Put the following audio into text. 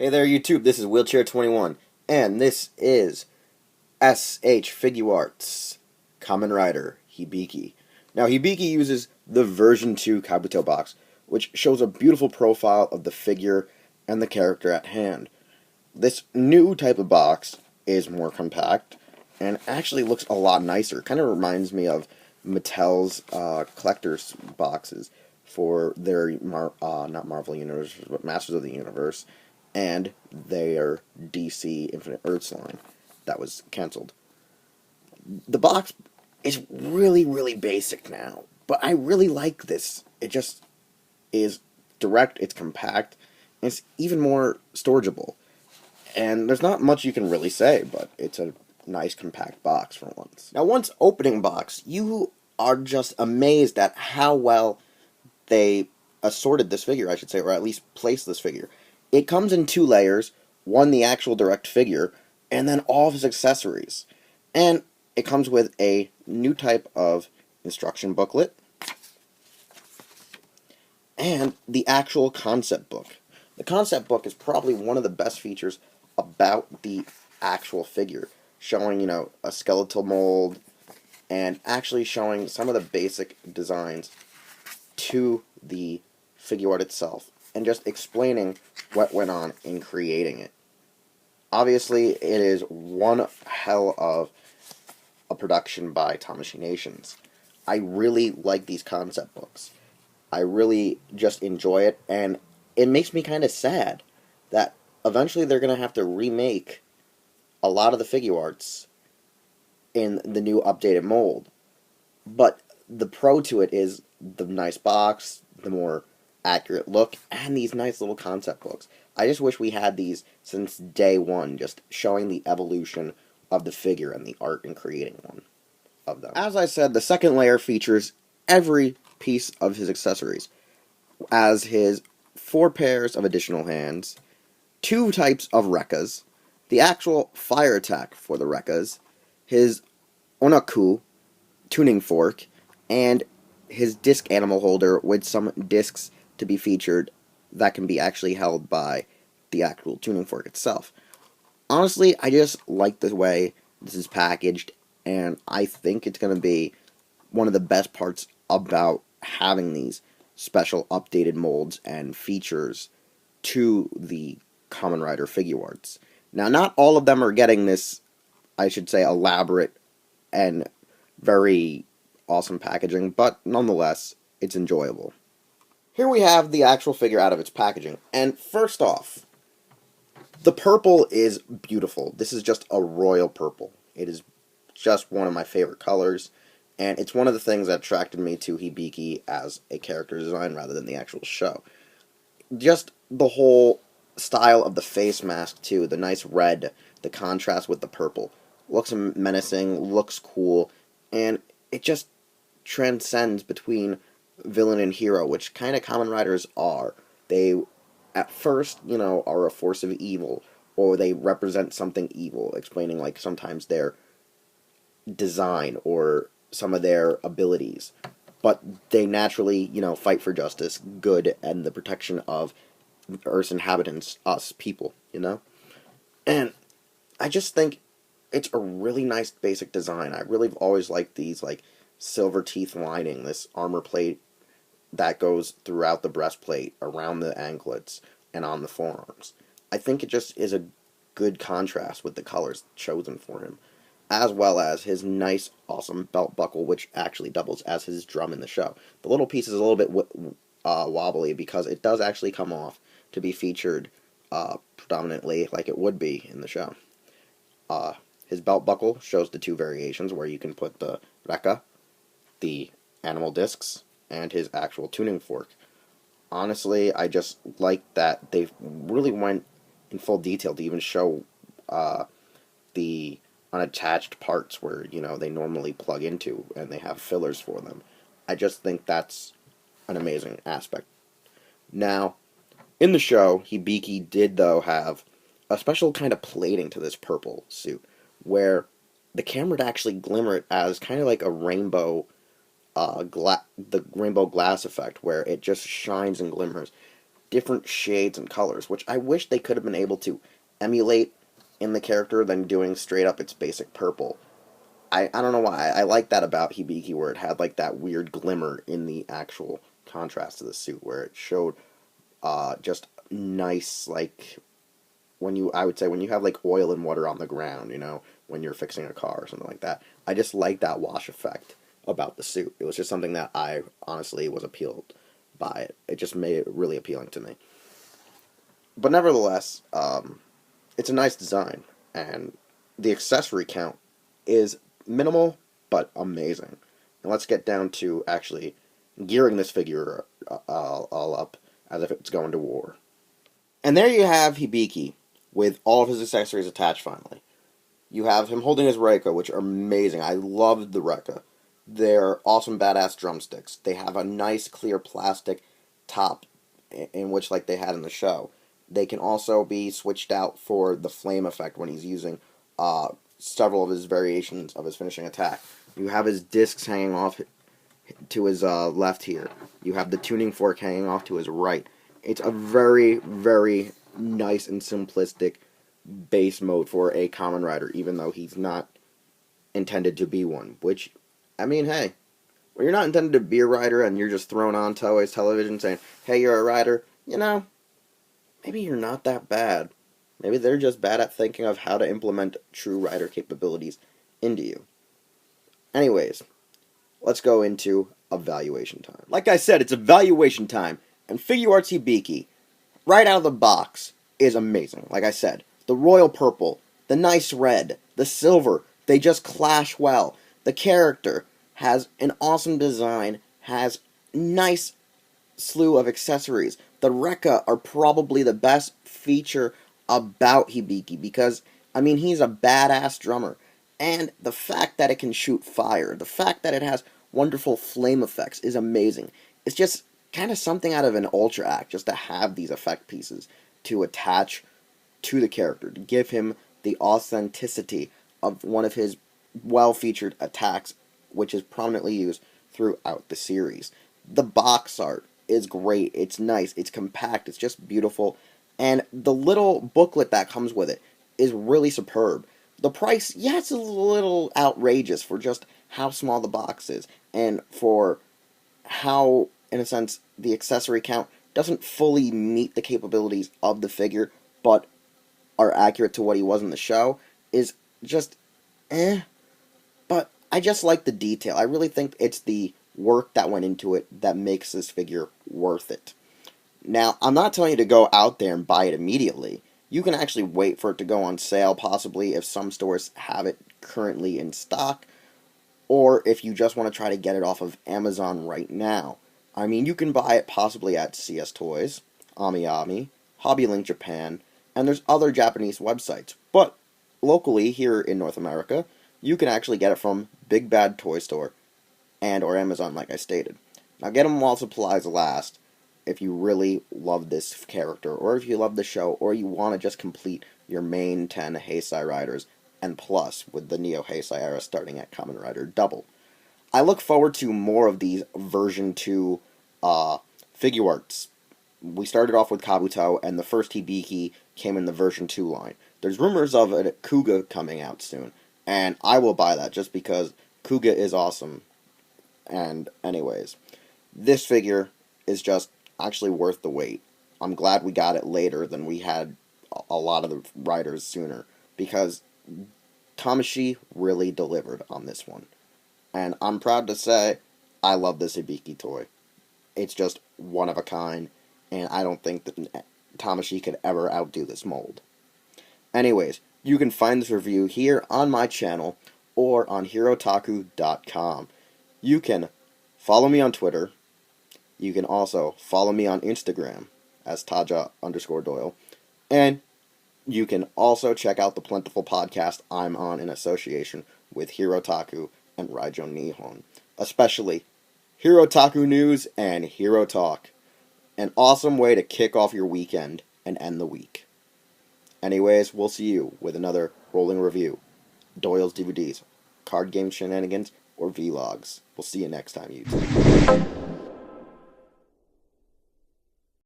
Hey there, YouTube. This is Wheelchair21, and this is SH Figuarts Kamen Rider Hibiki. Now, Hibiki uses the version 2 Kabuto box, which shows a beautiful profile of the figure and the character at hand. This new type of box is more compact and actually looks a lot nicer. Kind of reminds me of Mattel's collector's boxes for their not Marvel Universe, but Masters of the Universe, and their DC Infinite Earths line that was canceled. The box is really basic now, but I really like this. It just is direct, it's compact, and it's even more storageable. And there's not much you can really say, but it's a nice compact box for once. Now, once opening box, you are just amazed at how well they assorted this figure, I should say, or at least placed this figure. It comes in 2 layers, one the actual direct figure, and then all of his accessories. And it comes with a new type of instruction booklet, and the actual concept book. The concept book is probably one of the best features about the actual figure, showing, a skeletal mold, and actually showing some of the basic designs to the figure art itself, and just explaining what went on in creating it. Obviously, it is one hell of a production by Tamashii Nations. I really like these concept books. I really just enjoy it, and it makes me kind of sad that eventually they're going to have to remake a lot of the figure arts in the new updated mold. But the pro to it is the nice box, the more accurate look, and these nice little concept books. I just wish we had these since day one, just showing the evolution of the figure and the art in creating one of them. As I said, the second layer features every piece of his accessories, as his 4 pairs of additional hands, 2 types of rekkas, the actual fire attack for the rekkas, his onaku tuning fork, and his disc animal holder with some discs to be featured that can be actually held by the actual tuning fork itself. Honestly, I just like the way this is packaged, and I think it's going to be one of the best parts about having these special updated molds and features to the Kamen Rider figure arts. Now, not all of them are getting this, I should say, elaborate and very awesome packaging, but nonetheless, it's enjoyable. Here we have the actual figure out of its packaging, and first off, the purple is beautiful. This is just a royal purple. It is just one of my favorite colors, and it's one of the things that attracted me to Hibiki as a character design rather than the actual show. Just the whole style of the face mask, too, the nice red, the contrast with the purple, looks menacing, looks cool, and it just transcends between villain and hero, which kind of Kamen Riders are. They, at first, are a force of evil, or they represent something evil, explaining, like, sometimes their design or some of their abilities. But they naturally, fight for justice, good, and the protection of Earth's inhabitants, us, people, And I just think it's a really nice basic design. I really have always liked these, like, silver teeth lining, this armor plate that goes throughout the breastplate, around the anklets, and on the forearms. I think it just is a good contrast with the colors chosen for him, as well as his nice, awesome belt buckle, which actually doubles as his drum in the show. The little piece is a little bit wobbly because it does actually come off to be featured predominantly like it would be in the show. His belt buckle shows the 2 variations where you can put the rekka, the animal discs, and his actual tuning fork. Honestly, I just like that they really went in full detail to even show the unattached parts where, they normally plug into, and they have fillers for them. I just think that's an amazing aspect. Now, in the show, Hibiki did, though, have a special kind of plating to this purple suit, where the camera would actually glimmer it as kind of like a rainbow, the rainbow glass effect, where it just shines and glimmers. different shades and colors, which I wish they could have been able to emulate in the character than doing straight up its basic purple. I don't know why. I like that about Hibiki, where it had like that weird glimmer in the actual contrast to the suit, where it showed just nice, like, I would say when you have like oil and water on the ground, when you're fixing a car or something like that. I just like that wash effect about the suit. It was just something that I honestly was appealed by it. It just made it really appealing to me. But nevertheless, it's a nice design, and the accessory count is minimal but amazing. And let's get down to actually gearing this figure all up as if it's going to war. And there you have Hibiki with all of his accessories attached finally. You have him holding his Raijo, which are amazing. I love the Raijo. They're awesome badass drumsticks. They have a nice clear plastic top in which like they had in the show. They can also be switched out for the flame effect when he's using several of his variations of his finishing attack. You have his discs hanging off to his left here. You have the tuning fork hanging off to his right. It's a very, very nice and simplistic base mode for a Kamen Rider, even though he's not intended to be one. Which, I mean, hey, when you're not intended to be a rider and you're just thrown on Toei's television saying, hey, you're a rider, maybe you're not that bad. Maybe they're just bad at thinking of how to implement true rider capabilities into you. Anyways, let's go into evaluation time. Like I said, it's evaluation time, and Figuarts Hibiki, right out of the box, is amazing. Like I said, the royal purple, the nice red, the silver, they just clash well. The character has an awesome design, has nice slew of accessories. The Rekka are probably the best feature about Hibiki because, he's a badass drummer. And the fact that it can shoot fire, the fact that it has wonderful flame effects is amazing. It's just kind of something out of an Ultra Act just to have these effect pieces to attach to the character, to give him the authenticity of one of his well-featured attacks, which is prominently used throughout the series. The box art is great, it's nice, it's compact, it's just beautiful, and the little booklet that comes with it is really superb. The price, yeah, it's a little outrageous for just how small the box is, and for how, in a sense, the accessory count doesn't fully meet the capabilities of the figure, but are accurate to what he was in the show, is just But I just like the detail. I really think it's the work that went into it that makes this figure worth it. Now, I'm not telling you to go out there and buy it immediately. You can actually wait for it to go on sale, possibly, if some stores have it currently in stock, or if you just want to try to get it off of Amazon right now. You can buy it possibly at CS Toys, AmiAmi, HobbyLink Japan, and there's other Japanese websites. But locally, here in North America, you can actually get it from Big Bad Toy Store and or Amazon, like I stated. Now, get them while supplies last if you really love this character, or if you love the show, or you want to just complete your main 10 Heisei Riders, and plus, with the Neo Heisei era starting at Kamen Rider Double. I look forward to more of these version 2 Figuarts. We started off with Kabuto, and the first Hibiki came in the version 2 line. There's rumors of a Kuga coming out soon, and I will buy that just because Kuga is awesome. And anyways, this figure is just actually worth the wait. I'm glad we got it later than we had a lot of the riders sooner, because Tamashii really delivered on this one. And I'm proud to say I love this Hibiki toy. It's just one of a kind, and I don't think that Tamashii could ever outdo this mold. Anyways, you can find this review here on my channel or on Hirotaku.com. You can follow me on Twitter. You can also follow me on Instagram as Taja_Doyle. And you can also check out the plentiful podcast I'm on in association with Hirotaku and Raijo Nihon. Especially Hirotaku News and Hero Talk. An awesome way to kick off your weekend and end the week. Anyways, we'll see you with another rolling review. Doyle's DVDs, card game shenanigans, or vlogs. We'll see you next time, YouTube.